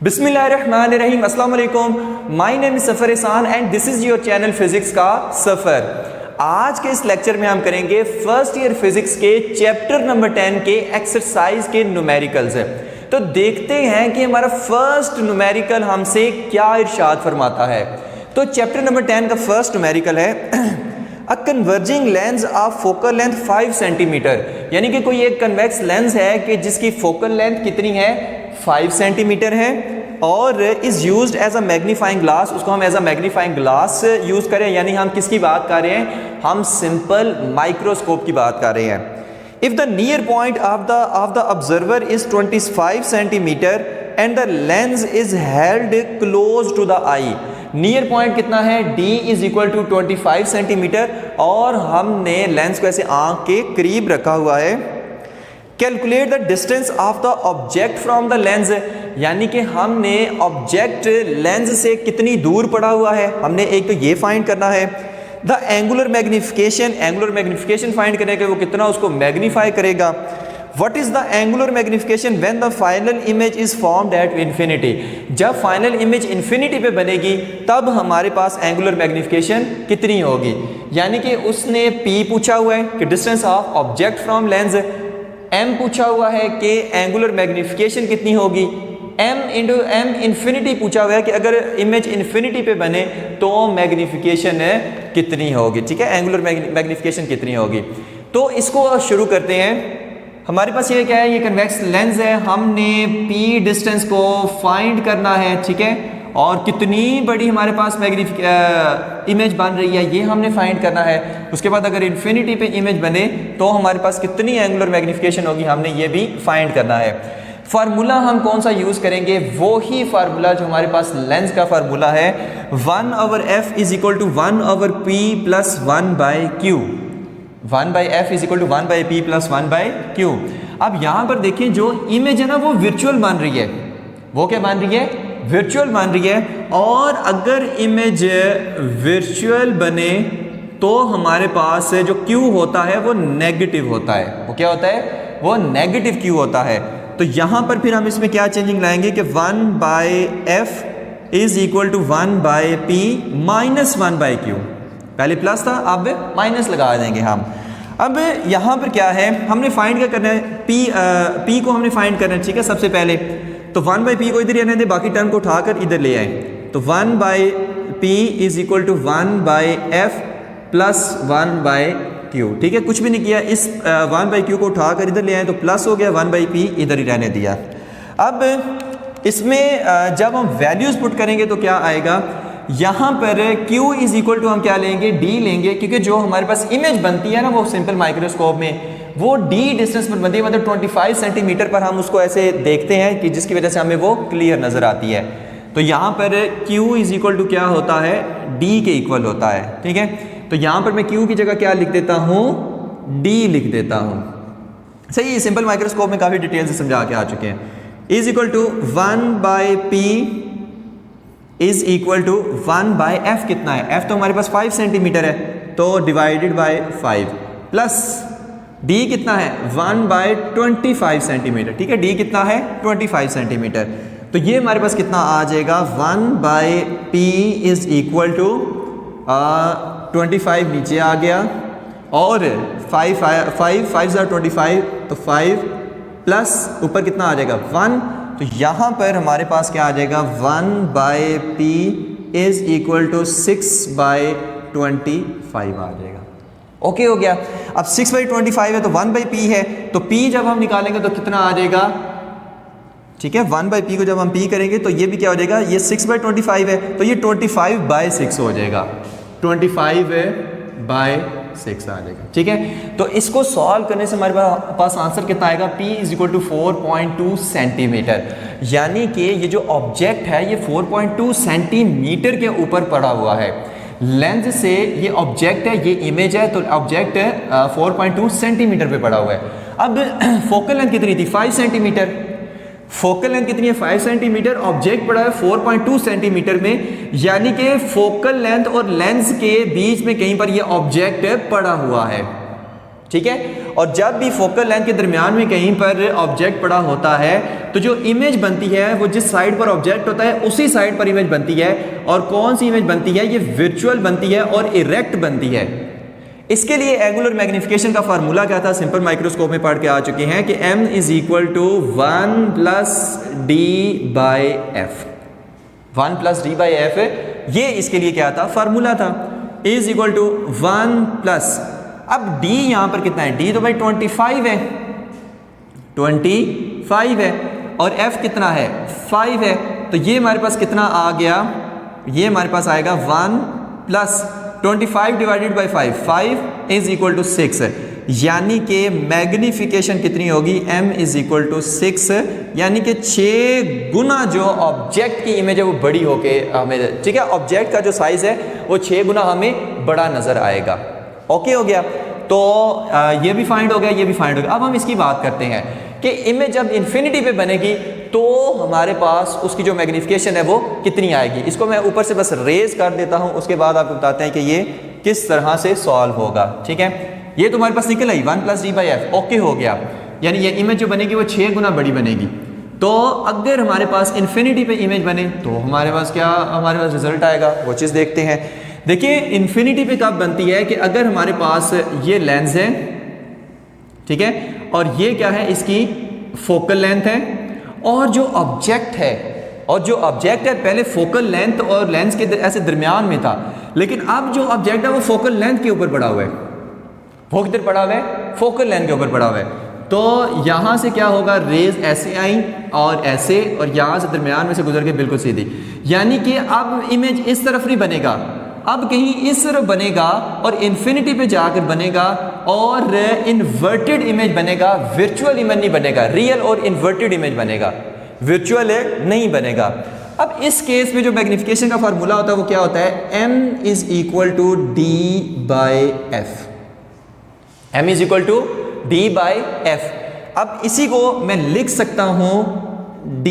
बिस्मिल्लाहिर्रहमानिर्रहीम, अस्सलाम वालेकुम। माय नेम इज सफ़र एहसान and this is your channel physics का सफ़र। आज के इस लेक्चर में हम करेंगे फर्स्ट ईयर फिज़िक्स के चैप्टर नंबर 10 के एक्सरसाइज के न्यूमेरिकल्स है। तो देखते हैं कि हमारा फर्स्ट न्यूमेरिकल हमसे क्या इरशाद फरमाता है। तो चैप्टर नंबर 10 का फर्स्ट न्यूमेरिकल है a converging lens of focal length 5 centimetre, यानी कि कोई एक कन्वेक्स लेंस है कि जिसकी फोकल लेंथ कितनी है 5 सेंटीमीटर है और is used as a magnifying glass. उसको हम as a magnifying glass use करें, यानी हम किसकी बात कर रहे हैं, हम सिंपल माइक्रोस्कोप की बात कर रहे हैं। If the near point of the observer is 25 centimetre and the lens is held close to the eye. Near point कितना है, d is equal to 25 centimetre और हमने लेंस को ऐसे आंख के करीब रखा हुआ है। Calculate the distance of the object from the lens, यानी कि हमने ऑब्जेक्ट लेंस से कितनी दूर पड़ा हुआ है, हमने एक तो ये फाइंड करना है। द एंगुलर मैग्निफिकेशन फाइंड करने के वो कितना उसको मैग्नीफाई करेगा। What is the angular magnification when the final image is formed at infinity? जब फाइनल इमेज इन्फिनिटी पे बनेगी तब हमारे पास एंगुलर मैग्निफिकेशन कितनी होगी, यानी कि उसने P पूछा हुआ है कि distance of object from lens, M पूछा हुआ है कि एंगुलर मैग्निफिकेशन कितनी होगी, M इंटू M इन्फिनिटी पूछा हुआ है कि अगर इमेज इन्फिनिटी पे बने तो मैग्निफिकेशन कितनी होगी। ठीक है, एंगुलर मैग्निफिकेशन कितनी होगी। तो इसको शुरू करते हैं। हमारे पास ये क्या है, ये कन्वेक्स लेंस है, हमने P डिस्टेंस को फाइंड करना है। ठीक है, और कितनी बड़ी हमारे पास इमेज बन रही है ये हमने फाइंड करना है। उसके बाद अगर इन्फिनिटी पे इमेज बने तो हमारे पास कितनी एंगुलर मैग्निफिकेशन होगी, हमने ये भी फाइंड करना है। फार्मूला हम कौन सा यूज़ करेंगे, वो ही फार्मूला जो हमारे पास लेंस का फार्मूला है, 1/f is equal to 1/p plus 1/q। 1/f is equal to 1/p plus 1/q। अब यहाँ पर देखिए जो इमेज है ना वो वर्चुअल बन रही है, वो क्या बन रही है, वर्चुअल बन रही है। और अगर इमेज वर्चुअल बने तो हमारे पास जो q होता है वो नेगेटिव होता है। वो क्या होता है, वो नेगेटिव q होता है। तो यहाँ पर फिर हम इसमें क्या चेंजिंग लाएंगे कि 1/f is equal to 1/p minus 1/q। पहले प्लस था, अब माइनस लगा देंगे हम। अब यहाँ पर क्या है, हमने फाइंड क्या करना है, P को हमने फाइंड करना है। ठीक है, सबसे पहले तो 1/p को इधर रहने दें, बाकी टर्म को उठाकर इधर ले आए। तो 1/p is equal to 1/f plus 1/q। ठीक है, कुछ भी नहीं किया, इस 1/q को उठाकर इधर ले आए तो प्लस हो गया, 1/p इधर ही रहने दिया। अब इसमें जब हम वैल्यूज़ पुट करेंगे तो क्या आएगा, यहाँ पर Q इज इक्वल टू हम क्या लेंगे, D लेंगे, क्योंकि जो हमारे पास इमेज बनती है ना वो सिंपल माइक्रोस्कोप में वो D डिस्टेंस पर बनती है, मतलब 25 सेंटीमीटर पर हम उसको ऐसे देखते हैं कि जिसकी वजह से हमें वो क्लियर नज़र आती है। तो यहाँ पर Q इज इक्वल टू क्या होता है, D के इक्वल होता है। ठीक है, तो यहाँ पर मैं Q की जगह क्या लिख देता हूँ, D लिख देता हूँ। सही है, सिंपल माइक्रोस्कोप में काफ़ी डिटेल से समझा के आ चुके हैं। Is equal to 1/p is equal to 1/f कितना है, f तो हमारे पास 5 सेंटीमीटर है तो डिवाइडेड बाय 5 प्लस d कितना है 1/25 सेंटीमीटर। ठीक है, d कितना है 25 सेंटीमीटर। तो ये हमारे पास कितना आ जाएगा, 1/p इज इक्वल टू 25 नीचे आ गया और 5 25 तो 5 प्लस ऊपर कितना आ जाएगा 1। तो यहाँ पर हमारे पास क्या आ जाएगा, 1/p इज इक्वल टू 6/25 आ जाएगा। ओके हो गया। अब 6/25 है तो 1/p है, तो p जब हम निकालेंगे तो कितना आ जाएगा। ठीक है, 1/p को जब हम p करेंगे तो ये भी क्या हो जाएगा, ये 6/25 है तो ये 25/6 हो जाएगा, 25/6 आ जाएगा। ठीक है, तो इसको सॉल्व करने से हमारे पास आंसर कितना आएगा, P is equal to 4.2 centimetre, यानी कि ये जो ऑब्जेक्ट है ये 4.2 सेंटीमीटर के ऊपर पड़ा हुआ है। लेंस से ये ऑब्जेक्ट है, ये इमेज है, तो ऑब्जेक्ट 4.2 सेंटीमीटर पे पड़ा हुआ है। अब फोकल लेंथ कितनी थी, 5 सेंटीमीटर। फोकल लेंथ कितनी है, 5 सेंटीमीटर, ऑब्जेक्ट पड़ा है 4.2 सेंटीमीटर में, यानी कि फोकल लेंथ और लेंस के बीच में कहीं पर ये ऑब्जेक्ट पड़ा हुआ है। ठीक है। और जब भी फोकल लेंथ के दरमियान में कहीं पर ऑब्जेक्ट पड़ा होता है तो जो इमेज बनती है वो जिस साइड पर ऑब्जेक्ट होता है उसी साइड पर इमेज बनती है। और कौन सी इमेज बनती है? ये वर्चुअल बनती है और इरेक्ट बनती है। इसके लिए एंगुलर मैग्निफिकेशन का फार्मूला क्या था? सिंपल माइक्रोस्कोप में पढ़ के आ चुके हैं कि m is equal to 1 plus D by F. 1 plus D by F, ये इसके लिए क्या था? फार्मूला था। इज इक्वल टू 1 प्लस, अब d यहां पर कितना है? d तो भाई 25 है, 25 है, और f कितना है? 5 है। तो ये हमारे पास कितना आ गया? ये हमारे पास आएगा 1 plus 25 divided by 5, 5 is equal to 6, यानी कि मैग्निफिकेशन कितनी होगी? m इज इक्वल टू 6, यानी कि 6 गुना जो ऑब्जेक्ट की इमेज है वो बड़ी होके हमें, ठीक है, ऑब्जेक्ट का जो साइज है वो 6 गुना हमें बड़ा नजर आएगा। ओके हो गया। तो ये भी फाइंड हो गया, ये भी फाइंड हो गया। अब हम इसकी बात करते हैं कि इमेज जब इन्फिनिटी पे बनेगी तो हमारे पास उसकी जो मैग्निफिकेशन है वो कितनी आएगी। इसको मैं ऊपर से बस रेज कर देता हूं, उसके बाद आपको बताते हैं कि ये किस तरह से सॉल्व होगा। ठीक है, ये तुम्हारे पास निकल आई 1 plus D by F. Okay हो गया, यानी ये इमेज जो बनेगी वो 6 गुना बड़ी बनेगी। तो अगर हमारे पास इन्फिनिटी पे इमेज बने तो हमारे पास क्या, हमारे पास रिजल्ट आएगा, वो चीज़ देखते हैं। देखिए इन्फिनिटी पे कब बनती है कि अगर हमारे पास ये लेंस है, ठीक है, और ये क्या है, इसकी फोकल लेंथ है, और जो ऑब्जेक्ट है, पहले फोकल लेंथ और लेंस के ऐसे दरमियान में था, लेकिन अब जो ऑब्जेक्ट है वो फोकल लेंथ के ऊपर पड़ा हुआ है। वो किधर पड़ा हुआ है? फोकल लेंथ के ऊपर पड़ा हुआ है। तो यहां से क्या होगा, रेज ऐसे आई और ऐसे, और यहां से दरमियान में से गुजर के बिल्कुल सीधी, यानी कि अब इमेज इस तरफ नहीं बनेगा, अब कहीं इस तरफ बनेगा और इन्फिनिटी पे जाकर बनेगा, और इन्वर्टेड इमेज बनेगा, वर्चुअल इमेज नहीं बनेगा, रियल और इन्वर्टेड इमेज बनेगा, वर्चुअल नहीं बनेगा। अब इस केस में जो मैग्निफिकेशन का फार्मूला होता है वो क्या होता है? m is equal to D by F. m is equal to D by F. अब इसी को मैं लिख सकता हूं d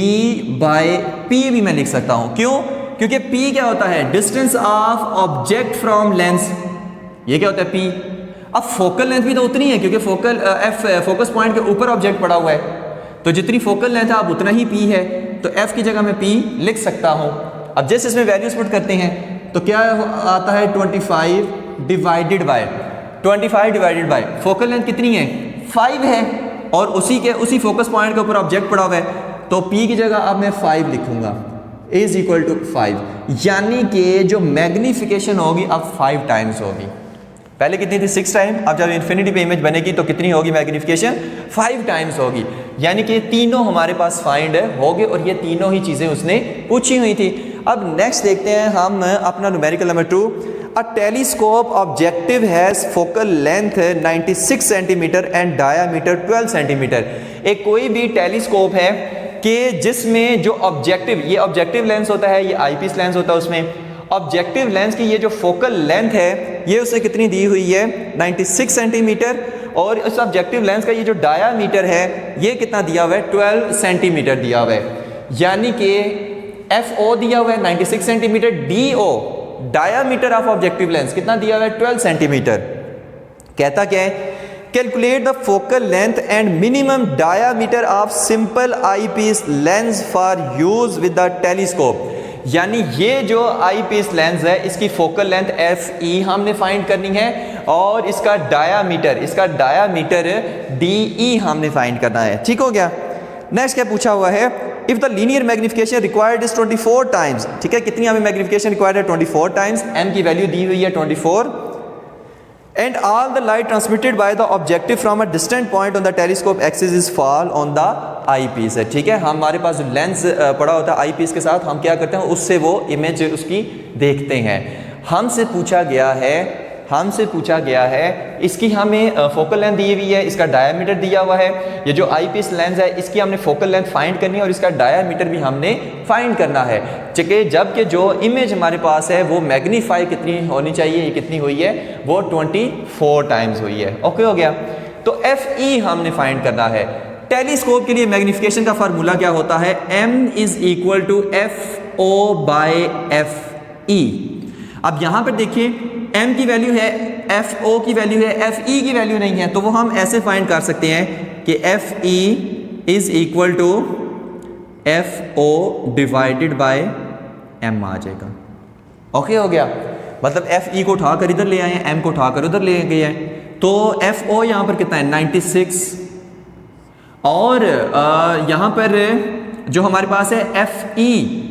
बाई पी भी मैं लिख सकता हूं। क्यों? क्योंकि p क्या होता है? Distance of object from lens. ये क्या होता है? p। अब फोकल लेंथ भी तो उतनी है, क्योंकि फोकस पॉइंट के ऊपर ऑब्जेक्ट पड़ा हुआ है, तो जितनी फोकल लेंथ है अब उतना ही p है, तो f की जगह मैं p लिख सकता हूं। अब जैसे इसमें वैल्यूज पुट करते हैं तो क्या आता है? 25 डिवाइडेड बाय फोकल लेंथ कितनी है? 5 है, और उसी फोकस पॉइंट के ऊपर ऑब्जेक्ट पड़ा हुआ है, तो p की जगह अब मैं 5 लिखूंगा, इज इक्वल टू 5, यानी कि जो मैग्निफिकेशन होगी अब 5 टाइम्स होगी। पहले कितनी थी? 6 टाइम। अब जब इन्फिनिटी पे इमेज बनेगी तो कितनी होगी मैग्निफिकेशन? 5 टाइम्स होगी, यानी कि तीनों हमारे पास फाइंड हो गए, और ये तीनों ही चीज़ें उसने पूछी हुई थी। अब नेक्स्ट देखते हैं हम अपना numerical number 2। A telescope objective has focal length 96 centimetre and diameter 12 centimetre. एक कोई भी टेलीस्कोप है कि जिसमें जो ऑब्जेक्टिव, ये ऑब्जेक्टिव लेंस होता है, ये आईपीस लेंस होता है, उसमें ऑब्जेक्टिव लेंस की ये जो फोकल लेंथ है ये उसे कितनी दी हुई है? 96 सेंटीमीटर, और इस ऑब्जेक्टिव लेंस का ये जो डायामीटर है ये कितना दिया हुआ है? 12 सेंटीमीटर दिया हुआ है, यानी कि FO दिया हुआ है 96 centimetre, DO diameter of objective lens कितना दिया हुआ है? 12 सेंटीमीटर। कहता क्या है? Calculate the focal length and minimum diameter of simple eyepiece lens for use with the telescope. यानी ये जो आईपीस लेंस है इसकी फोकल लेंथ FE हमने फाइंड करनी है, और इसका डायामीटर DE हमने फाइंड करना है। ठीक हो गया। नेक्स्ट क्या पूछा हुआ है? If the linear magnification required is 24 times. ठीक है, कितनी हमें मैग्निफिकेशन रिक्वायर्ड है? 24 टाइम्स। m की वैल्यू दी हुई है 24, and all the light transmitted by the objective from a distant point on the telescope axis is fall on the eyepiece है। ठीक है, हमारे पास जो लेंस पड़ा होता है आईपीस के साथ, हम क्या करते हैं? उससे वो इमेज उसकी देखते हैं। हमसे पूछा गया है इसकी हमें फोकल लेंथ दी हुई है, इसका डायामीटर दिया हुआ है, ये जो आईपीस लेंस है इसकी हमने फोकल लेंथ फाइंड करनी है, और इसका डायामीटर भी हमने फाइंड करना है। ठीक है, जबकि जो इमेज हमारे पास है वो मैग्नीफाई कितनी होनी चाहिए? ये कितनी हुई है? वो 24 टाइम्स हुई है। ओके हो गया। तो FE हमने फाइंड करना है। टेलीस्कोप के लिए मैग्निफिकेशन का फार्मूला क्या होता है? m is equal to FO by FE। अब यहां पर देखिए m की वैल्यू है एफ ओ की वैल्यू है, एफ ई की वैल्यू नहीं है, तो वो हम ऐसे फाइंड कर सकते हैं कि F E is equal to F O divided by M आ जाएगा। ओके हो गया, मतलब एफ ई को उठाकर इधर ले आए हैं, एम को उठाकर उधर ले गए हैं, तो एफ ओ यहाँ पर कितना है 96, और यहाँ पर जो हमारे पास है एफ ई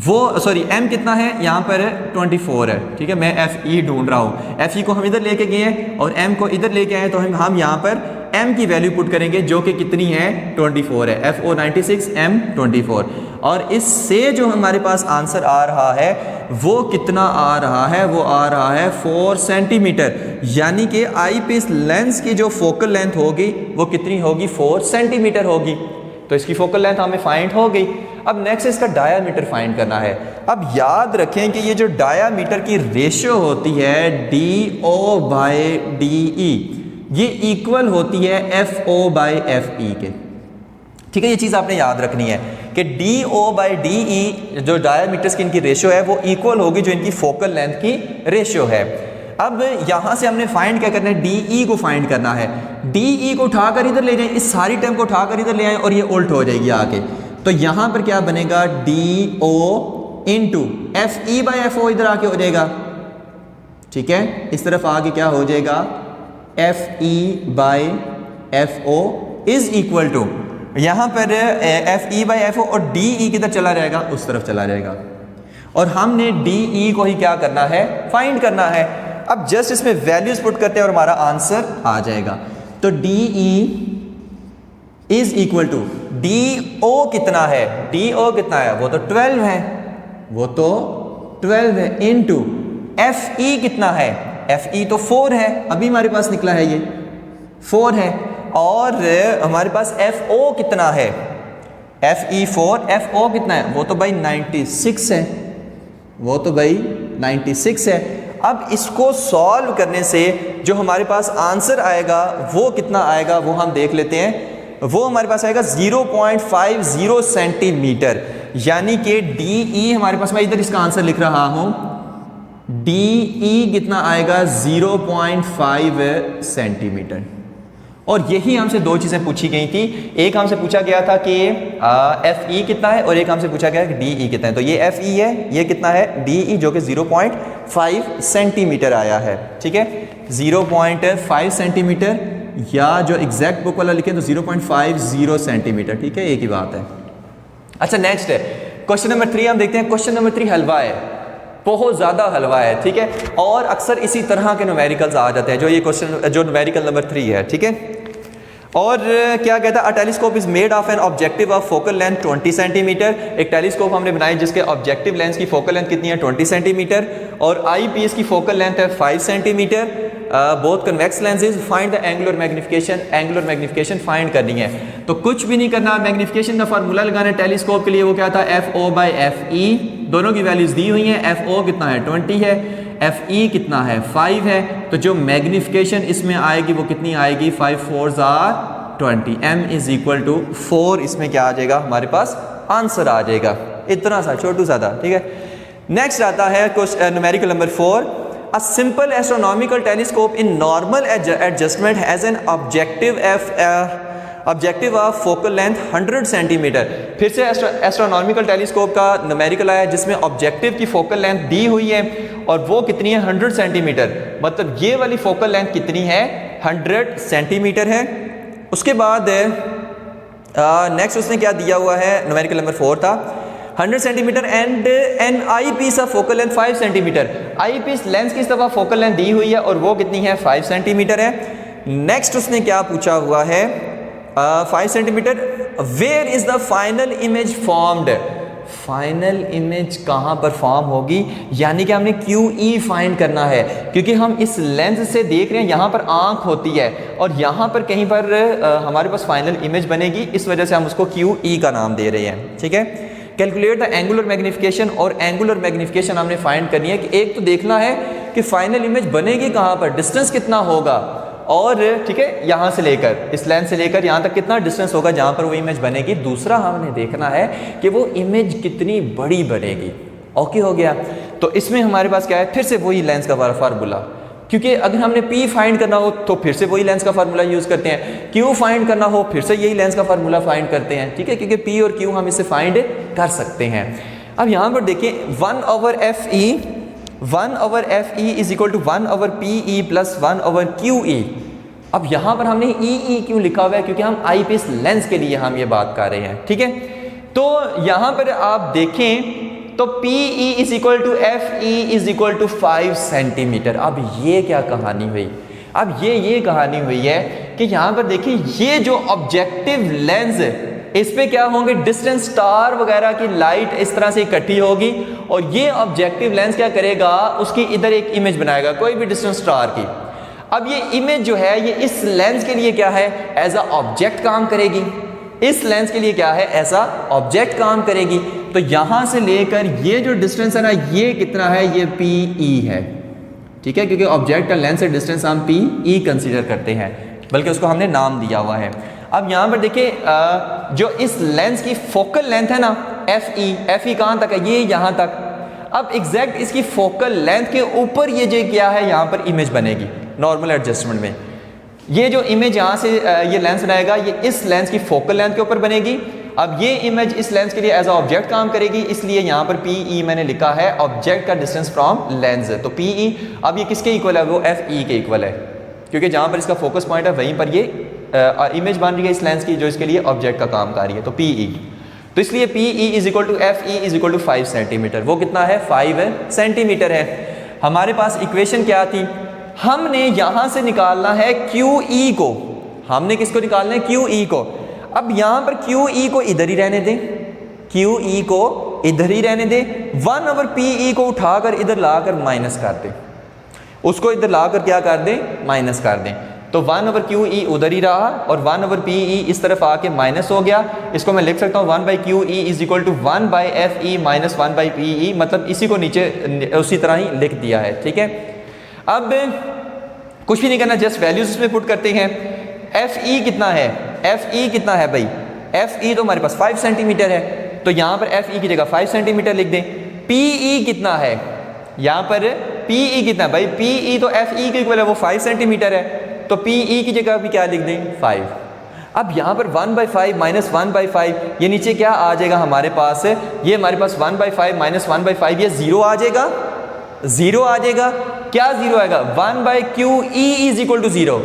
वो सॉरी एम कितना है यहाँ पर 24 है। ठीक है, मैं एफ ई ढूंढ रहा हूँ, एफ ई को हम इधर लेके गए हैं और एम को इधर लेके आए, तो हम यहाँ पर एम की वैल्यू पुट करेंगे जो कि कितनी है 24 है, एफ ओ 96 एम 24, और इससे जो हमारे पास आंसर आ रहा है वो कितना आ रहा है, वो आ रहा है 4 सेंटीमीटर, यानी कि आई पीस लेंस की जो फोकल लेंथ होगी वो कितनी होगी 4 सेंटीमीटर होगी। तो इसकी फोकल लेंथ हमें फाइंड हो गई। अब नेक्स्ट इसका डायामीटर फाइंड करना है। अब याद रखें कि ये जो डायामीटर की रेशियो होती है D O by D E, ये इक्वल होती है F O by F E के। ठीक है, ये चीज़ आपने याद रखनी है कि D O by D E जो डायामीटर्स की इनकी रेशियो है वो इक्वल होगी जो इनकी फोकल लेंथ की रेशियो है। अब यहाँ से हमने फाइंड क्या करना है, डी ई को फाइंड करना है। डी ई को उठाकर इधर ले जाएं, इस सारी टर्म को उठाकर इधर ले आए और ये उल्ट हो जाएगी आके, तो यहाँ पर क्या बनेगा D O into F E by F O इधर आके हो जाएगा। ठीक है, इस तरफ आके क्या हो जाएगा F E by F O is equal to, यहाँ पर F E by F O और डी ई किधर चला जाएगा, उस तरफ चला जाएगा, और हमने डी ई को ही क्या करना है, फाइंड करना है। अब जस्ट इसमें वैल्यूज पुट करते हैं और हमारा आंसर आ जाएगा। तो D E is equal to D O कितना है, डी ओ कितना है, वो तो 12 है, वो तो 12 है, इनटू एफ ई कितना है, एफ ई तो 4 है, अभी हमारे पास निकला है ये 4 है, और हमारे पास एफ ओ कितना है, एफ ई 4, एफ ओ कितना है, वो तो भाई 96 है, वो तो भाई 96 है। अब इसको सॉल्व करने से जो हमारे पास आंसर आएगा वो कितना आएगा वो हम देख लेते हैं। वो हमारे पास आएगा 0.50 सेंटीमीटर, यानी कि डी ई हमारे पास, मैं इधर इसका आंसर लिख रहा हूं, डी ई कितना आएगा 0.5 सेंटीमीटर। और यही हमसे दो चीज़ें पूछी गई थी, एक हमसे पूछा गया था कि एफ ई कितना है और एक हमसे पूछा गया कि डी ई कितना है। तो ये एफ ई है, ये कितना है डी ई, जो कि 0.5 सेंटीमीटर आया है। ठीक है, 0.5 सेंटीमीटर, या जो एग्जैक्ट बुक वाला लिखे तो 0.50 सेंटीमीटर। ठीक है, एक ही बात है। अच्छा, नेक्स्ट है क्वेश्चन नंबर 3 हम देखते हैं। क्वेश्चन नंबर 3 हलवा है, बहुत ज़्यादा हलवा है। ठीक है, और अक्सर इसी तरह के न्यूमेरिकल्स आ जाते हैं, जो ये क्वेश्चन जो न्यूमेरिकल नंबर 3 है। ठीक है, और क्या कहता है, अ telescope is made of an objective of focal length 20 centimetre. एक टेलीस्कोप हमने बनाई जिसके ऑब्जेक्टिव लेंस की फोकल लेंथ कितनी है 20 सेंटीमीटर, और आई पीस की फोकल लेंथ है 5 centimetre. Both convex lenses, find the angular magnification, angular magnification find करनी है। तो कुछ भी नहीं करना, मैग्निफिकेशन का फार्मूला लगाना है टेलीस्कोप के लिए, वो क्या था F O by F E, दोनों की वैल्यूज दी हुई हैं। एफ ओ कितना है 20 है, एफ ई कितना है 5 है, तो जो मैग्निफिकेशन इसमें आएगी वो कितनी आएगी 5 4s are 20, m is equal to 4, इसमें क्या आ जाएगा हमारे पास आंसर आ जाएगा, इतना सा छोटू सा था। ठीक है, नेक्स्ट आता है numerical number 4। A simple astronomical telescope in normal adjustment has an objective of focal length 100 centimetre. फिर से एस्ट्रोनॉमिकल टेलीस्कोप का न्यूमेरिकल आया जिसमें ऑब्जेक्टिव की फोकल लेंथ दी हुई है और वो कितनी है 100 सेंटीमीटर, मतलब ये वाली फोकल लेंथ कितनी है 100 सेंटीमीटर है। उसके बाद नेक्स्ट उसने क्या दिया हुआ है, न्यूमेरिकल नंबर 4 था 100 centimetre and an eyepiece of focal length 5 centimetre. Eyepiece lens की तरफ फोकल लेंथ दी हुई है और वो कितनी है 5 सेंटीमीटर है। नेक्स्ट उसने क्या पूछा हुआ है 5 centimetre, where is the final image formed. Final image कहाँ पर फॉर्म होगी, यानी कि हमने क्यू ई फाइंड करना है, क्योंकि हम इस लेंस से देख रहे हैं, यहाँ पर आंख होती है और यहाँ पर कहीं पर हमारे पास फाइनल इमेज बनेगी, इस वजह से हम उसको क्यू ई का नाम दे रहे हैं। ठीक है, कैलकुलेट द एंगुलर मैग्निफिकेशन, और एंगुलर मैग्निफिकेशन हमने फाइंड करनी है कि एक तो देखना है कि फाइनल इमेज बनेगी कहाँ पर, डिस्टेंस कितना होगा, और ठीक है यहाँ से लेकर इस लेंस से लेकर यहाँ तक कितना डिस्टेंस होगा जहाँ पर वो इमेज बनेगी। दूसरा हमने देखना है कि वो इमेज कितनी बड़ी बनेगी। ओके हो गया, तो इसमें हमारे पास क्या है, फिर से वही लेंस का फार्मूला, क्योंकि अगर हमने P फाइंड करना हो तो फिर से वही लेंस का फार्मूला यूज़ करते हैं, Q फाइंड करना हो फिर से यही लेंस का फार्मूला फाइंड करते हैं, ठीक है, क्योंकि P और Q हम इसे फाइंड कर सकते हैं। अब यहाँ पर देखिए 1/FE is equal to 1/PE plus 1/QE। अब यहाँ पर हमने EE क्यों लिखा हुआ है, क्योंकि हम आई पीस लेंस के लिए हम ये बात कर रहे हैं, ठीक है। तो यहाँ पर आप देखें तो PE is equal to FE is equal to 5 centimetre. अब ये क्या कहानी हुई, अब ये कहानी हुई है कि यहाँ पर देखिए ये जो ऑब्जेक्टिव लेंस है इस पे क्या होंगे, डिस्टेंस स्टार वगैरह की लाइट इस तरह से इकट्ठी होगी और ये ऑब्जेक्टिव लेंस क्या करेगा, उसकी इधर एक इमेज बनाएगा कोई भी डिस्टेंस स्टार की। अब ये इमेज जो है ये इस लेंस के लिए क्या है, एज अ ऑब्जेक्ट काम करेगी, इस लेंस के लिए क्या है, ऐसा ऑब्जेक्ट काम करेगी। तो यहां से लेकर ये जो डिस्टेंस है ना, ये कितना है, ये PE है, ठीक है, क्योंकि ऑब्जेक्ट का लेंस से डिस्टेंस हम PE कंसीडर करते हैं, बल्कि उसको हमने नाम दिया हुआ है। अब यहां पर देखिए जो इस लेंस की फोकल लेंथ है ना FE कहां तक है, ये यहां तक। अब एग्जैक्ट इसकी फोकल लेंथ के ऊपर ये जो क्या है, यहां पर इमेज बनेगी नॉर्मल एडजस्टमेंट में। ये जो इमेज यहाँ से ये लेंस बनाएगा, ये इस लेंस की फोकल लेंथ के ऊपर बनेगी। अब ये इमेज इस लेंस के लिए एज अ ऑब्जेक्ट काम करेगी, इसलिए यहाँ पर PE मैंने लिखा है, ऑब्जेक्ट का डिस्टेंस फ्रॉम लेंस। तो PE अब ये किसके इक्वल है, वो FE के इक्वल है, क्योंकि जहाँ पर इसका फोकस पॉइंट है वहीं पर ये इमेज बन रही है इस लेंस की, जो इसके लिए ऑब्जेक्ट का काम कर रही है। तो PE, तो इसलिए PE is equal to FE is equal to 5 centimetre. वो कितना है, 5 सेंटीमीटर है। हमारे पास इक्वेशन क्या थी, हमने यहां से निकालना है QE को, हमने किसको निकालना है, QE को। अब यहां पर QE को इधर ही रहने दें, QE को इधर ही रहने दें, 1/PE को उठाकर इधर लाकर माइनस कर दें, उसको इधर लाकर क्या कर दें, माइनस कर दें। तो 1/QE उधर ही रहा और 1/PE इस तरफ आके माइनस हो गया। इसको मैं लिख सकता हूँ 1/QE is equal to 1/FE minus 1/PE, मतलब इसी को नीचे उसी तरह ही लिख दिया है, ठीक है। अब कुछ भी नहीं करना, जस्ट वैल्यूज इसमें पुट करते हैं। FE कितना है, FE कितना है भाई, FE तो हमारे पास 5 सेंटीमीटर है, तो यहाँ पर FE की जगह 5 सेंटीमीटर लिख दें। PE कितना है, यहाँ पर PE कितना है भाई, PE तो FE के इक्वल है, वो 5 सेंटीमीटर है, तो PE की जगह भी क्या लिख दें, 5। अब यहाँ पर 1/5 माइनस 1/5, ये नीचे क्या आ जाएगा हमारे पास, ये हमारे पास 1/5 माइनस 1/5, ये 0 आ जाएगा, 0 आ जाएगा। क्या 0 आएगा, 1/QE is equal to 0,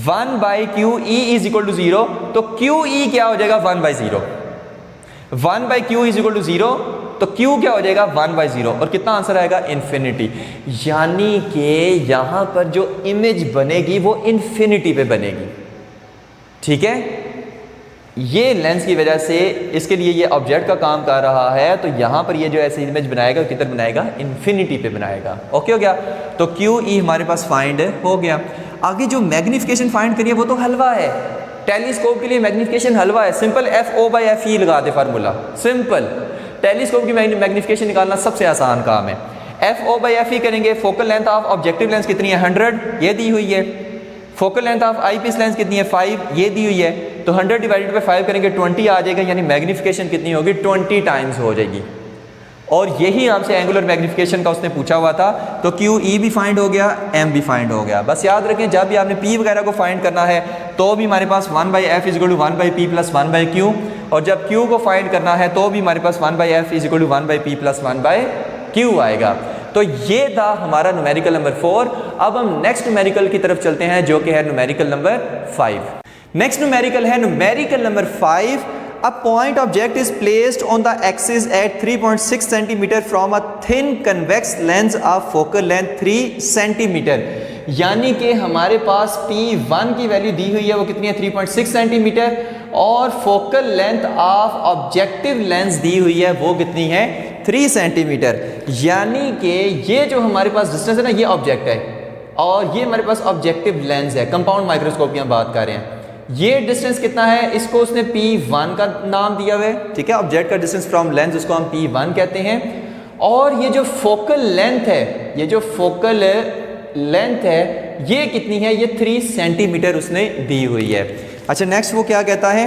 1/QE is equal to 0, तो QE क्या हो जाएगा, 1/0, 1/Q इज इक्वल टू 0, तो Q क्या हो जाएगा, 1/0, और कितना आंसर आएगा, इन्फिनिटी। यानी कि यहां पर जो इमेज बनेगी वो इन्फिनिटी पे बनेगी, ठीक है। ये लेंस की वजह से इसके लिए ये ऑब्जेक्ट का काम कर रहा है, तो यहाँ पर ये जो ऐसे इमेज बनाएगा किधर बनाएगा, इन्फिनिटी पे बनाएगा। ओके हो गया, तो QE हमारे पास फाइंड हो गया। आगे जो मैग्निफिकेशन फाइंड करिए वो तो हलवा है, टेलीस्कोप के लिए मैग्निफिकेशन हलवा है, सिंपल FO/FE लगा दे फार्मूला, सिंपल। टेलीस्कोप की मैग्निफिकेशन निकालना सबसे आसान काम है। FO/FE करेंगे, focal length of objective lens कितनी है, 100, ये दी हुई है। Focal length of eyepiece lens कितनी है, 5, ये दी हुई है। तो 100 डिवाइडेड बाई 5 करेंगे 20 आ जाएगा, यानी मैग्निफिकेशन कितनी होगी, 20 टाइम्स हो जाएगी। और यही आपसे एंगुलर मैग्निफिकेशन का उसने पूछा हुआ था, तो QE भी फाइंड हो गया, M भी फाइंड हो गया। बस याद रखें जब भी आपने P वगैरह को फाइंड करना है तो भी हमारे पास 1/F is equal to 1/P plus 1/Q, और जब Q को फाइंड करना है तो भी हमारे पास 1/F is equal to 1/P plus 1/Q आएगा। तो ये था हमारा न्यूमेरिकल नंबर 4। अब हम नेक्स्ट न्यूमेरिकल की तरफ चलते हैं, जो कि है न्यूमेरिकल नंबर 5। नेक्स्ट न्यूमेरिकल है numerical number 5। A point object is placed on the axis at 3.6 cm from a thin convex lens of focal length 3 cm। यानी कि हमारे पास P1 की वैल्यू दी हुई है, वो कितनी है, 3.6 सेंटीमीटर, और focal length of objective lens दी हुई है, वो कितनी है, 3 सेंटीमीटर। यानी कि ये जो हमारे पास डिस्टेंस है ना, ये ऑब्जेक्ट है, और ये हमारे पास ऑब्जेक्टिव लेंस है, कंपाउंड माइक्रोस्कोप की हम बात कर रहे हैं। ये डिस्टेंस कितना है, इसको उसने P1 का नाम दिया हुआ है, ठीक है, ऑब्जेक्ट का डिस्टेंस फ्रॉम लेंस उसको हम P1 कहते हैं। और ये जो फोकल लेंथ है, ये जो फोकल लेंथ है, ये कितनी है, ये 3 सेंटीमीटर उसने दी हुई है। अच्छा, नेक्स्ट वो क्या कहता है,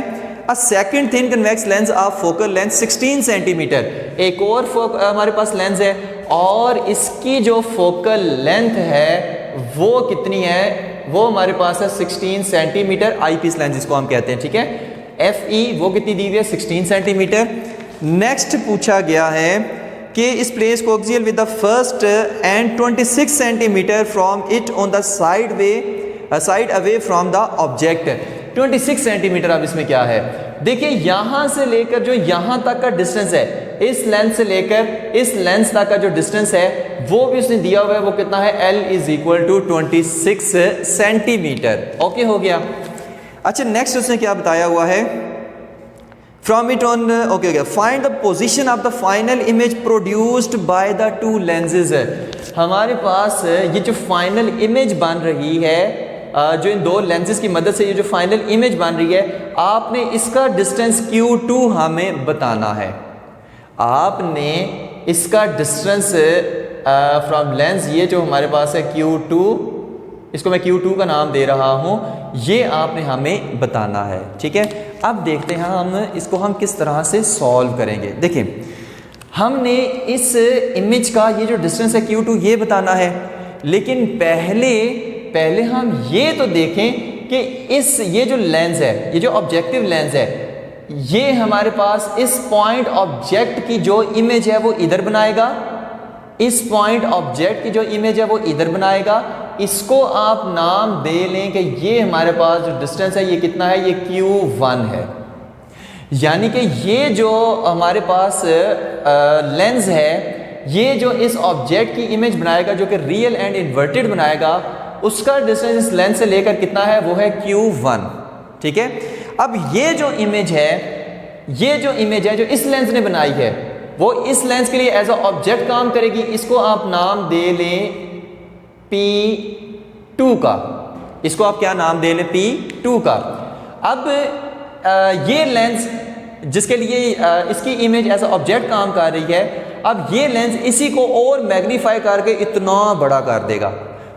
a second thin convex lens of focal length 16 centimetre. एक और हमारे पास लेंस है, और इसकी जो फोकल लेंथ है वो कितनी है, वो हमारे पास है 16 सेंटीमीटर आई पीस लेंस जिसको हम कहते हैं, ठीक है। FE वो कितनी दी हुई है, 16 सेंटीमीटर। नेक्स्ट पूछा गया है कि इस प्लेस को coaxial with the first and 26 centimetre from it on the side away from the object. 26 centimetre. अब इसमें क्या है, देखिए यहां से लेकर जो यहां तक का डिस्टेंस है, इस लेंस से लेकर इस लेंस तक का जो डिस्टेंस है वो भी उसने दिया हुआ है, वो कितना है, L is equal to 26 centimetre. Okay हो गया। अच्छा नेक्स्ट उसने क्या बताया हुआ है, फ्रॉम इट ऑन ओके गया, find the position of the final image produced by the two lenses. हमारे पास ये जो फाइनल इमेज बन रही है, जो इन दो लेंसेज की मदद से ये जो फाइनल इमेज बन रही है, आपने इसका डिस्टेंस Q2 हमें बताना है। आपने इसका डिस्टेंस फ्रॉम लेंस, ये जो हमारे पास है Q2, इसको मैं Q2 का नाम दे रहा हूँ, ये आपने हमें बताना है, ठीक है। अब देखते हैं हम इसको हम किस तरह से सॉल्व करेंगे। देखिए हमने इस इमेज का ये जो डिस्टेंस है Q2 ये बताना है, लेकिन पहले हम ये तो देखें कि ये जो लेंस है, ये जो ऑब्जेक्टिव लेंस है, ये हमारे पास इस पॉइंट ऑब्जेक्ट की जो इमेज है वो इधर बनाएगा, इस पॉइंट ऑब्जेक्ट की जो इमेज है वो इधर बनाएगा। इसको आप नाम दे लें कि ये हमारे पास जो डिस्टेंस है ये कितना है, ये Q1 है। यानी कि ये जो हमारे पास लेंस है, ये जो इस ऑब्जेक्ट की इमेज बनाएगा, जो कि रियल एंड इन्वर्टेड बनाएगा, उसका डिस्टेंस इस लेंस से लेकर कितना है, वो है Q1, ठीक है। अब ये जो इमेज है जो इस लेंस ने बनाई है, वो इस लेंस के लिए एज अ ऑब्जेक्ट काम करेगी। इसको आप नाम दे लें P2 का, इसको आप क्या नाम दे लें, P2 का। अब ये लेंस जिसके लिए इसकी इमेज एज अ ऑब्जेक्ट काम कर रही है, अब ये लेंस इसी को और मैग्नीफाई करके इतना बड़ा कर देगा।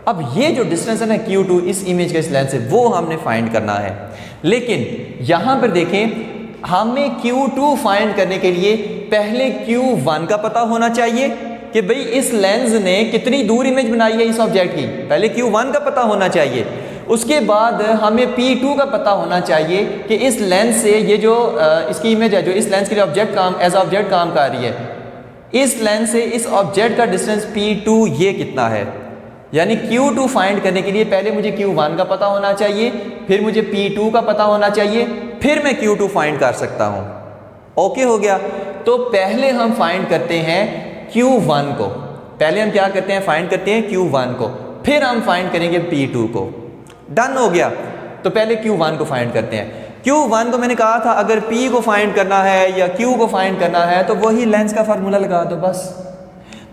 अब ये जो डिस्टेंस है ना Q2 इस इमेज के इस लेंस से, वो हमने फाइंड करना है। लेकिन यहां पर देखें, हमें Q2 फाइंड करने के लिए पहले Q1 का पता होना चाहिए कि भाई इस लेंस ने कितनी दूर इमेज बनाई है इस ऑब्जेक्ट की, पहले Q1 का पता होना चाहिए। उसके बाद हमें P2 का पता होना चाहिए कि इस लेंस से ये जो इसकी इमेज है, जो इस लेंस के लिए ऑब्जेक्ट काम एज ऑब्जेक्ट काम कर रही है, इस लेंस से इस ऑब्जेक्ट का डिस्टेंस P2 ये कितना है। यानी Q2 फाइंड करने के लिए पहले मुझे Q1 का पता होना चाहिए, फिर मुझे P2 का पता होना चाहिए, फिर मैं Q2 फाइंड कर सकता हूं। ओके हो गया। तो पहले हम फाइंड करते हैं Q1 को, पहले हम क्या करते हैं, फाइंड करते हैं Q1 को, फिर हम फाइंड करेंगे P2 को। डन हो गया। तो पहले Q1 को फाइंड करते हैं। Q1 को मैंने कहा था अगर P को फाइंड करना है या Q को फाइंड करना है तो वही लेंस का फार्मूला लगा दो बस।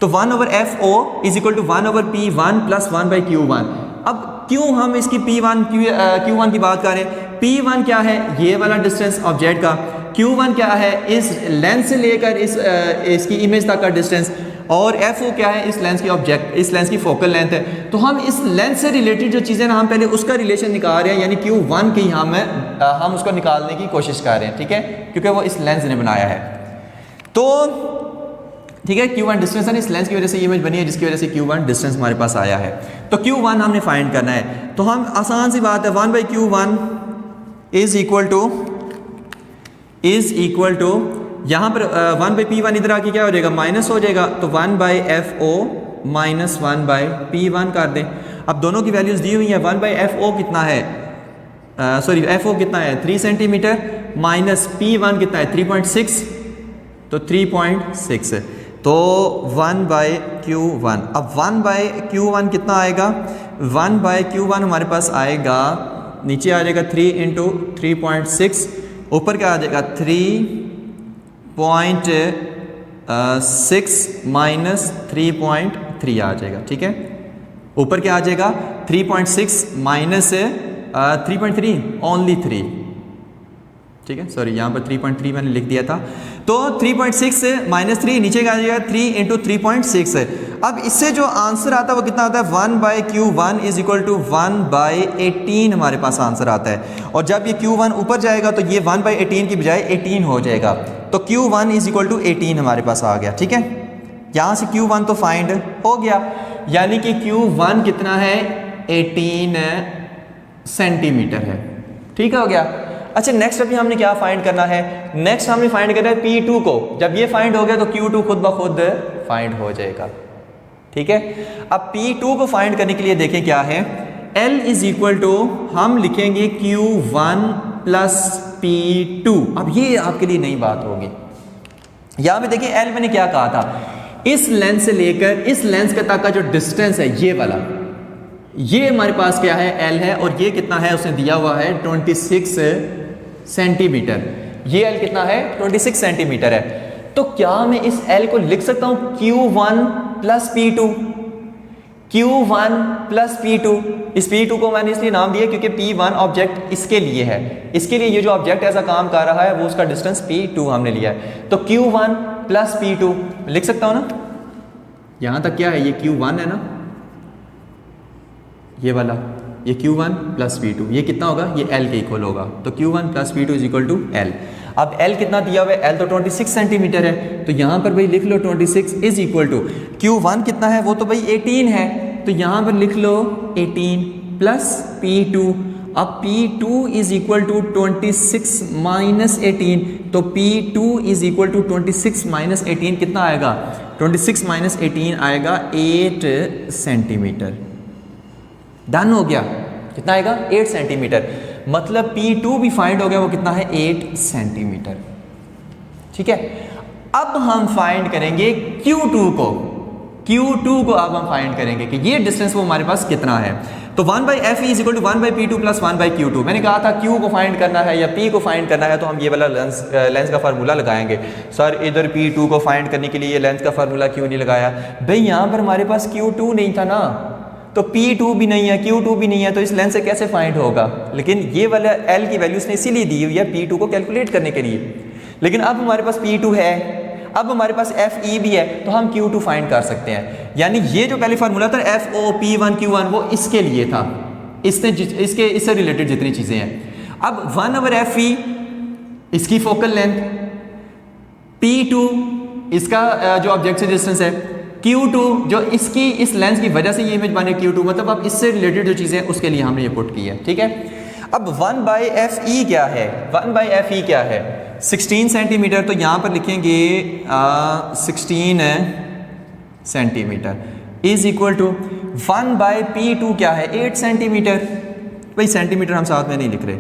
तो 1/FO is equal to 1/P1 plus 1/Q1। अब क्यों हम इसकी Q1 की बात कर रहे हैं, P1 क्या है, ये वाला डिस्टेंस ऑब्जेक्ट का, Q1 क्या है, इस लेंस से लेकर इसकी इमेज तक का डिस्टेंस, और FO क्या है, इस लेंस की फोकल लेंथ है। तो हम इस लेंस से रिलेटेड जो चीज़ें ना, हम पहले उसका रिलेशन निकाल रहे हैं, यानी Q1 की हम उसको निकालने की कोशिश कर रहे हैं, ठीक है, क्योंकि वो इस लेंस ने बनाया है। तो ठीक है, Q1 डिस्टेंस है, इस लेंस की वजह से ये इमेज बनी है, जिसकी वजह से Q1 डिस्टेंस हमारे पास आया है। तो Q1 हमने फाइंड करना है। तो हम आसान सी बात है, 1/Q1 इज इक्वल टू यहाँ पर 1/P1 इधर आके क्या हो जाएगा, माइनस हो जाएगा, तो 1/FO माइनस 1/P1 कर दें। अब दोनों की वैल्यूज दी हुई है। 1/FO कितना है, FO कितना है 3 सेंटीमीटर, माइनस P1 कितना है 3.6, तो 3.6, तो 1/Q1। अब 1/Q1 कितना आएगा, 1/Q1 हमारे पास आएगा, नीचे आ जाएगा 3 इंटू 3.6, ऊपर क्या आ जाएगा 3.6 माइनस 3.3 आ जाएगा, ठीक है। ऊपर क्या आ जाएगा 3.6 माइनस 3.3, ओनली 3, ठीक है, सॉरी यहाँ पर 3.3 मैंने लिख दिया था। तो 3.6 माइनस 3, नीचे क्या आ जाएगा 3 इंटू 3.6 है। अब इससे जो आंसर आता है वो कितना आता है, 1/Q1 इज इक्वल टू 1/18 हमारे पास आंसर आता है। और जब ये Q1 ऊपर जाएगा तो ये 1/18 की बजाय 18 हो जाएगा। तो Q1 इज इक्वल टू 18 हमारे पास आ गया, ठीक है। यहाँ से Q1 तो फाइंड हो गया। यानी कि Q1 कितना है 18 सेंटीमीटर है। ठीक हो गया। अच्छा नेक्स्ट अभी हमने क्या फाइंड करना है, नेक्स्ट हमने फाइंड करना है P2 को। जब ये फाइंड हो गया तो Q2 खुद ब खुद फाइंड हो जाएगा। ठीक है, अब P2 को फाइंड करने के लिए देखें क्या है, L इज इक्वल टू हम लिखेंगे Q1 प्लस P2। अब ये आपके लिए नई बात होगी। यहां पे देखिए L मैंने क्या कहा था, इस लेंस से लेकर इस लेंस के तक का जो डिस्टेंस है ये वाला, ये हमारे पास क्या है L है, और ये कितना है उसने दिया हुआ है 26 सेंटीमीटर। ये L कितना है 26 सेंटीमीटर है। तो क्या मैं इस L को लिख सकता हूं Q1 plus P2, Q1 plus P2। इस P2 को मैंने इसलिए नाम दिया क्योंकि P1 ऑब्जेक्ट इसके लिए है, इसके लिए ये जो ऑब्जेक्ट ऐसा काम कर रहा है वो उसका डिस्टेंस P2 हमने लिया है। तो Q1 प्लस P2 लिख सकता हूं ना। यहां तक क्या है, ये Q1 है ना, ये वाला, ये Q1 प्लस P2, ये कितना होगा, ये L के इक्वल होगा। तो Q1 plus P2 is equal to L। अब L कितना दिया हुआ है, L तो 26 सेंटीमीटर है, तो यहाँ पर भाई लिख लो 26 इज इक्वल टू Q1 कितना है, वो तो भाई 18 है, तो यहाँ पर लिख लो 18 प्लस P2। अब P2 is equal to 26 minus 18, तो P2 is equal to 26 minus 18 कितना आएगा, 26 माइनस 18 आएगा 8 सेंटीमीटर। डन हो गया, कितना आएगा 8 सेंटीमीटर। मतलब P2 भी फाइंड हो गया, वो कितना है 8 सेंटीमीटर। ठीक है, अब हम फाइंड करेंगे Q2 को। Q2 को अब हम फाइंड करेंगे कि ये डिस्टेंस वो हमारे पास कितना है। तो 1/Fe is equal to 1/P2 plus 1/Q2। मैंने कहा था Q को फाइंड करना है या P को फाइंड करना है तो हम ये वाला लेंस का फार्मूला लगाएंगे। सर इधर P2 को फाइंड करने के लिए ये लेंस का फार्मूला क्यों नहीं लगाया, भाई यहाँ पर हमारे पास Q2 नहीं था ना, तो P2 भी नहीं है, Q2 भी नहीं है, तो इस लेंस से कैसे फाइंड होगा। लेकिन ये वाला L की वैल्यू उसने इसीलिए दी हुई है P2 को कैलकुलेट करने के लिए। लेकिन अब हमारे पास P2 है, अब हमारे पास Fe भी है, तो हम Q2 फाइंड कर सकते हैं। यानी ये जो पहले फार्मूला था FO P1 Q1 वो इसके लिए था, इससे रिलेटेड जितनी चीजें हैं। अब 1/Fe इसकी फोकल लेंथ, P2 इसका जो ऑब्जेक्ट से डिस्टेंस है, Q2 जो इसकी इस लेंस की वजह से ये इमेज बने Q2, मतलब अब इससे रिलेटेड जो चीज़ें उसके लिए हमने ये पुट की है। ठीक है, अब 1/Fe क्या है, 1/Fe क्या है 16 सेंटीमीटर, तो यहाँ पर लिखेंगे 16 centimetre is equal to 1/P2 क्या है 8 सेंटीमीटर। भाई सेंटीमीटर हम साथ में नहीं लिख रहे,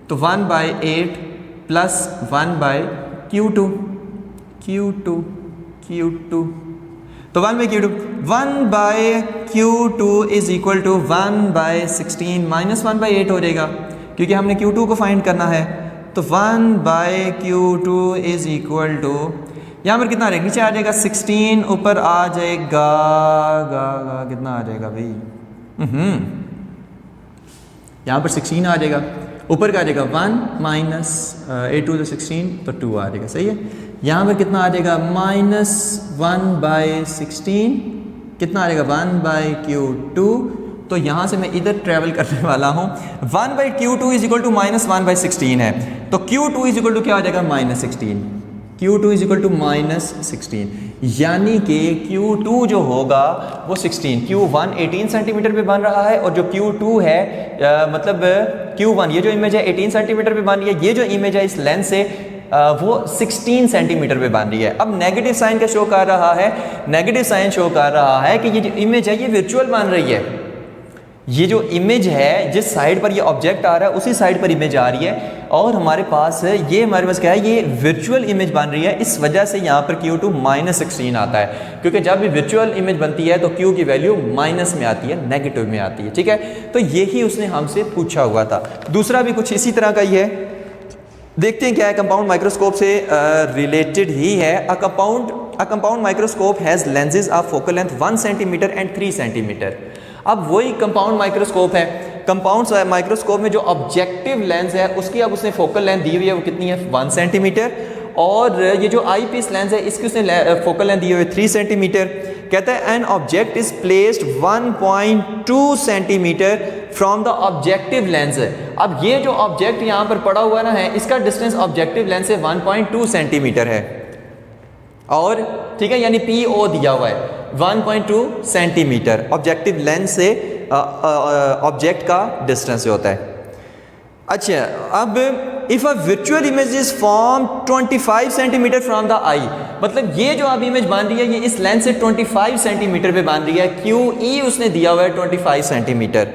तो 1/8 प्लस 1/Q2, Q2 तो 1/Q2, 1/Q2 is equal to 1/16 minus 1/8 हो जाएगा, क्योंकि हमने Q2 को फाइंड करना है। तो 1/Q2 इज इक्वल टू, यहाँ पर कितना आ जाएगा, नीचे आ जाएगा 16, ऊपर आ जाएगा कितना आ जाएगा भाई, यहाँ पर 16 आ जाएगा, ऊपर का आ जाएगा 1 माइनस 8 2 16, तो 2 आ जाएगा। सही है, यहाँ पर कितना आ जाएगा माइनस 1/16, कितना आ जाएगा 1/Q2। तो यहाँ से मैं इधर ट्रेवल करने वाला हूँ, 1/Q2 is equal to minus 1/16 है, तो Q2 इज इक्वल टू क्या आ जाएगा -16, Q2 इज इक्वल टू -16, यानी कि Q2 जो होगा वो 16, Q1 18 सेंटीमीटर पे बन रहा है, और जो Q2 है मतलब Q1 ये जो इमेज है 18 सेंटीमीटर पे बन रही है, ये जो इमेज है इस लेंस से वो 16 सेंटीमीटर पे बन रही है। अब नेगेटिव साइन का शो कर रहा है, नेगेटिव साइन शो कर रहा है कि ये जो इमेज है ये वर्चुअल बन रही है। ये जो इमेज है जिस साइड पर ये ऑब्जेक्ट आ रहा है उसी साइड पर इमेज आ रही है, और हमारे पास क्या है ये वर्चुअल इमेज बन रही है। इस वजह से यहाँ पर Q2 -16 आता है, क्योंकि जब भी वर्चुअल इमेज बनती है तो Q की वैल्यू माइनस में आती है, नेगेटिव में आती है। ठीक है, तो यही उसने हमसे पूछा हुआ था। दूसरा भी कुछ इसी तरह का ही है, देखते हैं क्या है, कंपाउंड माइक्रोस्कोप से रिलेटेड ही है। A compound microscope has lenses of focal length 1 centimetre and 3 centimetre. अब वही कंपाउंड माइक्रोस्कोप है, कंपाउंड माइक्रोस्कोप में जो ऑब्जेक्टिव लेंस है उसकी अब उसने फोकल लेंथ दी हुई है, वो कितनी है 1 सेंटीमीटर, और ये जो आई पीस लेंस है इसकी उसने फोकल लेंथ दी हुई है 3 सेंटीमीटर। कहता है an object is placed 1.2 centimetre from the objective lens. अब ये जो ऑब्जेक्ट यहाँ पर पड़ा हुआ ना है, इसका डिस्टेंस ऑब्जेक्टिव लेंस से 1.2 सेंटीमीटर है। और ठीक है, यानी PO दिया हुआ है 1.2 सेंटीमीटर ऑब्जेक्टिव लेंस से ऑब्जेक्ट का डिस्टेंस होता है। अच्छा, अब if a virtual image is form 25 centimetre from the eye, मतलब ये जो अब इमेज बन रही है ये इस लेंस से 25 सेंटीमीटर पे बन रही है। QE उसने दिया हुआ है 25 सेंटीमीटर,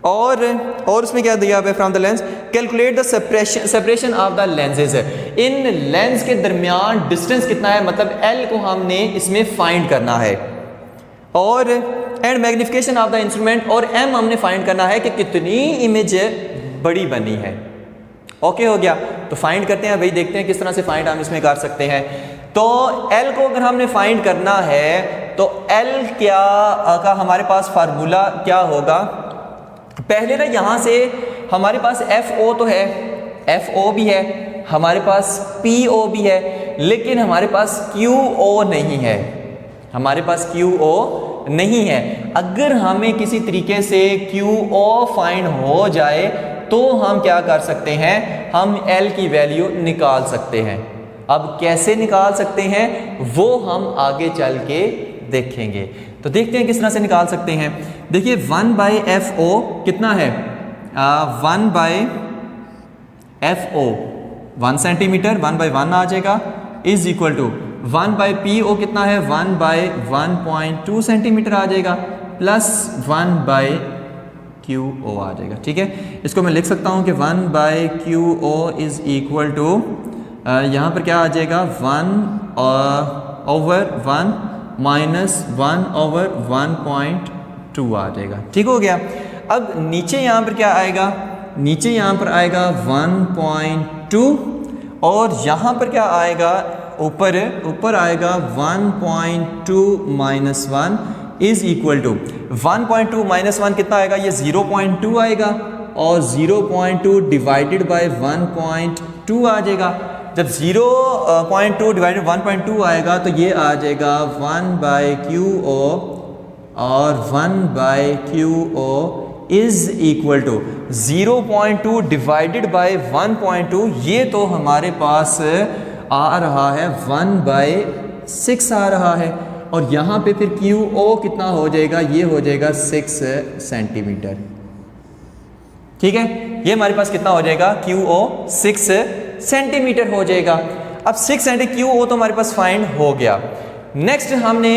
और उसमें क्या दिया हुआ है from the lens, calculate the separation of the lenses. In lens के दरमियान डिस्टेंस कितना है, मतलब L को हमने इसमें फाइंड करना है, और and magnification of the instrument, और M हमने फाइंड करना है कि कितनी इमेज बड़ी बनी है। ओके हो गया, तो फाइंड करते हैं भाई, देखते हैं किस तरह से फाइंड हम इसमें कर सकते हैं। तो L को अगर हमने फाइंड करना है तो L क्या का हमारे पास फार्मूला क्या होगा, पहले ना यहाँ से हमारे पास FO तो है, FO भी है, हमारे पास PO भी है, लेकिन हमारे पास QO नहीं है, हमारे पास QO नहीं है। अगर हमें किसी तरीके से QO फाइंड हो जाए तो हम क्या कर सकते हैं, हम L की वैल्यू निकाल सकते हैं। अब कैसे निकाल सकते हैं वो हम आगे चल के देखेंगे, तो देखते हैं किस तरह से निकाल सकते हैं। देखिए 1/FO कितना है, 1/FO 1 सेंटीमीटर, 1/1 आ जाएगा, इज इक्वल टू 1/PO कितना है, 1/1.2 सेंटीमीटर आ जाएगा, प्लस 1/QO आ जाएगा। ठीक है, इसको मैं लिख सकता हूँ कि 1/QO इज इक्वल टू, यहाँ पर क्या आ जाएगा, 1/1 माइनस 1/1.2 आ जाएगा। ठीक हो गया। अब नीचे यहाँ पर क्या आएगा, नीचे यहाँ पर आएगा 1.2, और यहाँ पर क्या आएगा, ऊपर आएगा 1.2 minus 1 is equal to 1.2 minus 1 कितना आएगा, ये 0.2 आएगा, और 0.2 डिवाइडेड बाय 1.2 आ जाएगा। जब 0.2 डिवाइडेड 1.2 आएगा तो ये आ जाएगा 1/QO, और 1/QO is equal to 0.2 divided by 1.2, ये तो हमारे पास आ रहा है 1/6 आ रहा है, और यहाँ पे फिर QO कितना हो जाएगा, ये हो जाएगा 6 सेंटीमीटर। ठीक है, ये हमारे पास कितना हो जाएगा, QO 6 सेंटीमीटर हो जाएगा। अब 6 सेंटीमीटर QO तो हमारे पास फाइंड हो गया। नेक्स्ट हमने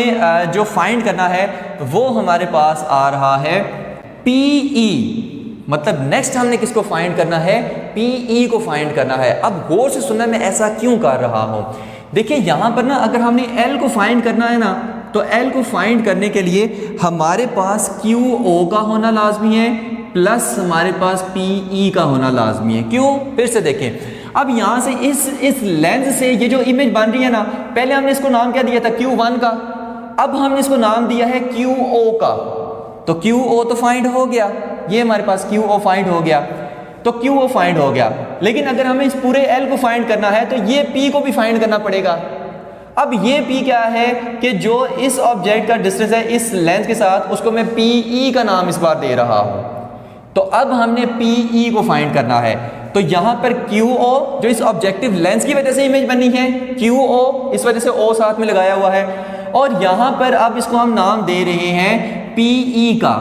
जो फाइंड करना है वो हमारे पास आ रहा है PE, मतलब नेक्स्ट हमने किसको फाइंड करना है, PE को फाइंड करना है। अब गौर से सुनना, मैं ऐसा क्यों कर रहा हूं। देखिए यहाँ पर ना अगर हमने L को फाइंड करना है ना, तो L को फाइंड करने के लिए हमारे पास QO का होना लाजमी है, प्लस हमारे पास PE का होना लाजमी है। क्यों, फिर से देखें। अब यहाँ से इस लेंस से ये जो इमेज बन रही है ना, पहले हमने इसको नाम क्या दिया था, Q1 का, अब हमने इसको नाम दिया है QO का, तो QO तो फाइंड हो गया, ये हमारे पास QO फाइंड हो गया, तो QO फाइंड हो गया। लेकिन अगर हमें इस पूरे L को फाइंड करना है तो ये P को भी फाइंड करना पड़ेगा। अब ये P क्या है कि जो इस ऑब्जेक्ट का डिस्टेंस है इस लेंस के साथ, उसको मैं PE का नाम इस बार दे रहा हूं। तो अब हमने PE को फाइंड करना है, तो यहां पर QO जो इस ऑब्जेक्टिव लेंस की वजह से इमेज बनी है, QO इस वजह से O साथ में लगाया हुआ है, और यहां पर अब इसको हम नाम दे रहे हैं PE का,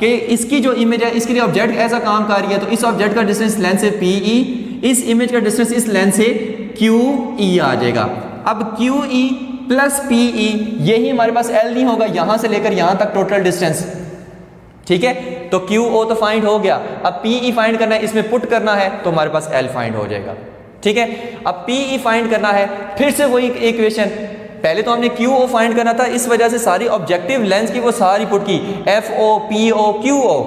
कि इसकी जो इमेज है इसके लिए ऑब्जेक्ट ऐसा काम कर रही है, तो इस ऑब्जेक्ट का डिस्टेंस लेंस से PE, इस इमेज का डिस्टेंस इस लेंस से QE आ जाएगा। अब QE प्लस PE, यही हमारे पास L नहीं होगा, यहां से लेकर यहां तक टोटल डिस्टेंस। ठीक है, तो QO तो फाइंड हो गया, अब PE फाइंड करना है, इसमें पुट करना है, तो हमारे पास L फाइंड हो जाएगा। ठीक है, अब PE फाइंड करना है, फिर से वही इक्वेशन, पहले तो हमने QO फाइंड करना था, इस वजह से सारी ऑब्जेक्टिव लेंस की वो सारी पुट की, FO PO QO,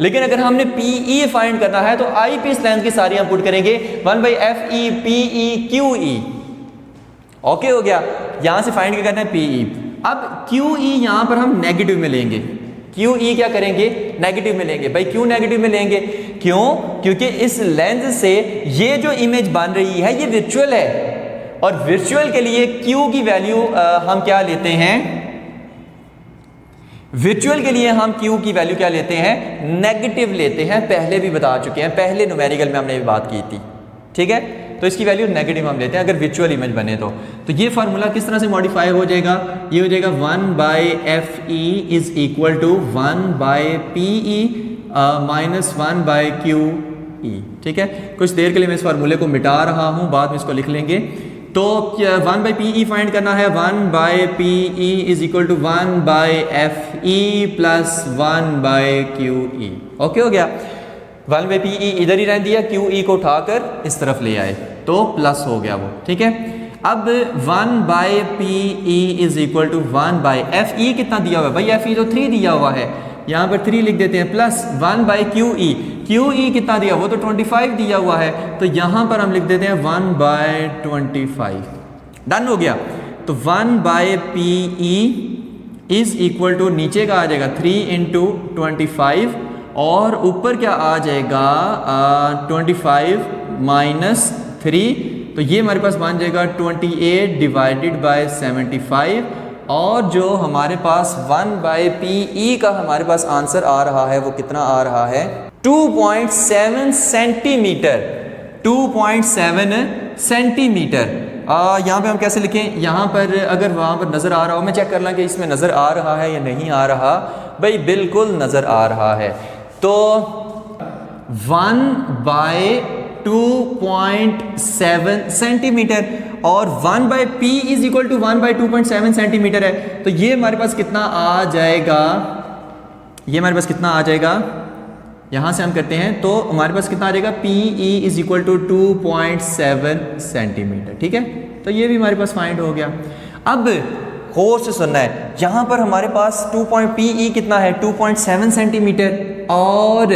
लेकिन अगर हमने PE फाइंड करना है तो आई पीस लेंस की सारी हम पुट करेंगे 1/FE PE QE। ओके हो गया, यहां से फाइंड करना है PE। अब QE यहां पर हम नेगेटिव में लेंगे, QE क्या करेंगे, नेगेटिव में लेंगे। भाई क्यों नेगेटिव में लेंगे, क्यों, क्योंकि इस लेंस से ये जो इमेज बन रही है ये वर्चुअल है, और वर्चुअल के लिए Q की वैल्यू हम क्या लेते हैं, वर्चुअल के लिए हम Q की वैल्यू क्या लेते हैं, नेगेटिव लेते हैं। पहले भी बता चुके हैं, पहले न्यूमेरिकल में हमने भी बात की थी। ठीक है, तो इसकी वैल्यू नेगेटिव हम लेते हैं अगर वर्चुअल इमेज बने तो ये फार्मूला किस तरह से मॉडिफाई हो जाएगा, ये हो जाएगा 1/FE is equal to 1/PE minus 1/QE। ठीक है, कुछ देर के लिए मैं इस फार्मूले को मिटा रहा हूँ, बाद में इसको लिख लेंगे। तो 1/PE फाइंड करना है, 1/PE is equal to 1/FE plus 1/QE। Okay हो गया, 1/PE इधर ही रहने दिया, QE को उठाकर इस तरफ ले आए तो प्लस हो गया वो। ठीक है, अब 1/PE is equal to 1/FE कितना दिया हुआ है भाई, FE तो 3 दिया हुआ है, यहाँ पर 3 लिख देते हैं, प्लस 1/QE, QE कितना दिया, वो तो 25 दिया हुआ है, तो यहाँ पर हम लिख देते हैं 1/25। डन हो गया, तो 1/PE इज इक्वल टू नीचे का आ जाएगा 3 इंटू 25 और ऊपर क्या आ जाएगा 25 माइनस 3, तो ये हमारे पास बन जाएगा 28 डिवाइडेड बाय 75 और जो हमारे पास 1/PE का हमारे पास आंसर आ रहा है वो कितना आ रहा है 2.7 सेंटीमीटर। 2.7 सेंटीमीटर। यहाँ पे हम कैसे लिखें, यहाँ पर अगर वहाँ पर नज़र आ रहा हो, मैं चेक कर लूँ कि इसमें नज़र आ रहा है या नहीं आ रहा। भाई बिल्कुल नज़र आ रहा है, तो 1/2.7 सेंटीमीटर और 1/P is equal to 1/2.7 centimetre है, तो ये हमारे पास कितना आ जाएगा, ये हमारे पास कितना आ जाएगा, यहाँ से हम करते हैं तो हमारे पास कितना आ जाएगा PE is equal to 2.7 centimetre. ठीक है, तो ये भी हमारे पास फाइंड हो गया। अब गौर से सुनना है, यहाँ पर हमारे पास PE कितना है 2.7 सेंटीमीटर और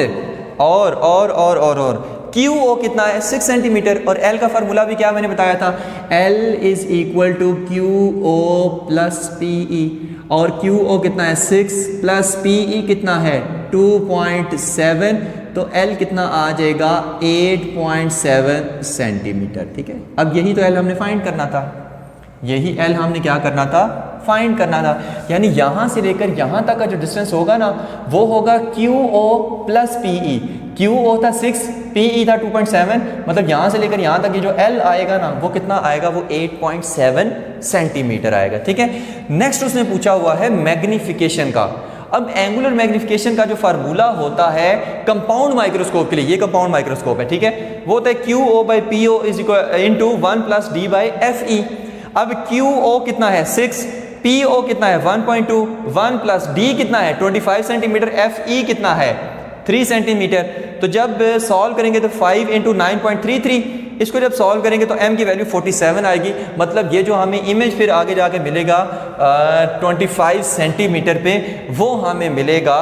QO कितना है 6 सेंटीमीटर और L का फार्मूला भी क्या मैंने बताया था, L is equal to QO plus PE और QO कितना है 6 प्लस PE कितना है 2.7, तो L कितना आ जाएगा 8.7 सेंटीमीटर। ठीक है, अब यही तो L हमने फाइंड करना था, यही L हमने क्या करना था, फाइंड करना था। यानी यहाँ से लेकर यहाँ तक का जो डिस्टेंस होगा ना वो होगा QO प्लस PE। QO था 6, PE था 2.7, मतलब यहाँ से लेकर यहाँ तक ये जो L आएगा ना वो कितना आएगा, वो 8.7 सेंटीमीटर आएगा। ठीक है, नेक्स्ट उसने पूछा हुआ है मैग्नीफिकेशन का। अब एंगुलर मैग्नीफिकेशन का जो फार्मूला होता है कंपाउंड माइक्रोस्कोप के लिए, ये कंपाउंड माइक्रोस्कोप है, ठीक है, वो होता है QO/PO is equal into 1 plus D/FE। अब QO कितना है 6, PO कितना है 1.2, 1 प्लस D कितना है 25 सेंटीमीटर, FE कितना है 3 सेंटीमीटर। तो जब सॉल्व करेंगे तो 5 इंटू 9.33, इसको जब सॉल्व करेंगे तो m की वैल्यू 47 आएगी। मतलब ये जो हमें इमेज फिर आगे जाके मिलेगा 25 सेंटीमीटर पे, वो हमें मिलेगा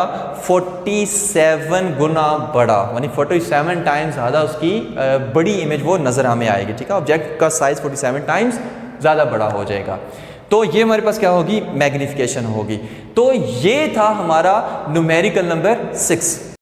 47 गुना बड़ा, यानी 47 टाइम्स ज़्यादा उसकी बड़ी इमेज वो नज़र हमें आएगी। ठीक है, ऑब्जेक्ट का साइज़ 47 टाइम्स ज़्यादा बड़ा हो जाएगा। तो ये हमारे पास क्या होगी, मैग्नीफिकेशन होगी। तो ये था हमारा न्यूमेरिकल नंबर 6।